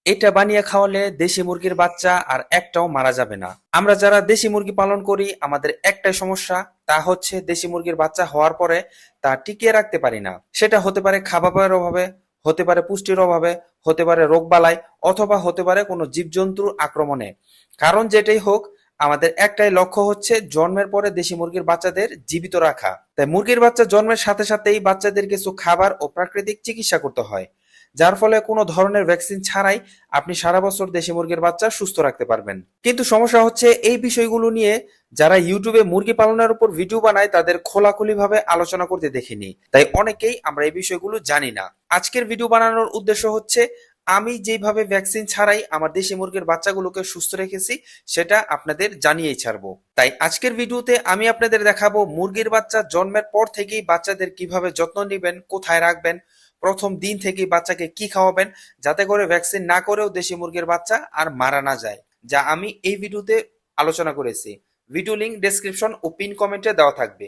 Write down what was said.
এটা বানিয়ে খাওয়ালে দেশি মুরগির বাচ্চা আর একটাও মারা যাবে না। আমরা যারা দেশি মুরগি পালন করি আমাদের একটাই সমস্যা, তা হচ্ছে দেশি মুরগির বাচ্চা হওয়ার পরে তা টিকিয়ে রাখতে পারি না। সেটা হতে পারে খাবারের অভাবে, হতে পারে পুষ্টির অভাবে, হতে পারে রোগবালাই, অথবা হতে পারে কোনো জীবজন্তুর আক্রমণে। কারণ যেটাই হোক, আমাদের একটাই লক্ষ্য হচ্ছে জন্মের পরে দেশি মুরগির বাচ্চাদের জীবিত রাখা। তাই মুরগির বাচ্চা জন্মের সাথে সাথেই বাচ্চাদের কিছু খাবার ও প্রাকৃতিক চিকিৎসা করতে হয়, যার ফলে কোনো ধরনের ভ্যাকসিন ছাড়াই আপনি সারা বছর দেশি মুরগির বাচ্চা সুস্থ রাখতে পারবেন। কিন্তু সমস্যা হচ্ছে এই বিষয়গুলো নিয়ে যারা ইউটিউবে মুরগি পালনের উপর ভিডিও বানায় তাদের খোলাখুলি ভাবে আলোচনা করতে দেখিনি, তাই অনেকেই আমরা এই বিষয়গুলো জানি না। আজকের ভিডিও বানানোর উদ্দেশ্য হচ্ছে আমি যেভাবে ভ্যাকসিন ছাড়াই আমার দেশি মুরগির বাচ্চাগুলোকে সুস্থ রেখেছি সেটা আপনাদের জানিয়েই ছাড়বো। তাই আজকের ভিডিওতে আমি আপনাদের দেখাবো মুরগির বাচ্চা জন্মের পর থেকেই বাচ্চাদের কিভাবে যত্ন নেবেন, কোথায় রাখবেন, প্রথম দিন থেকেই বাচ্চাকে কি খাওয়াবেন, যাতে করে ভ্যাকসিন না করেও দেশি মুরগির বাচ্চা আর মারা না যায়, যা আমি এই ভিডিওতে আলোচনা করেছি। ভিডিও লিংক ডেসক্রিপশন ও পিন কমেন্টে দেওয়া থাকবে।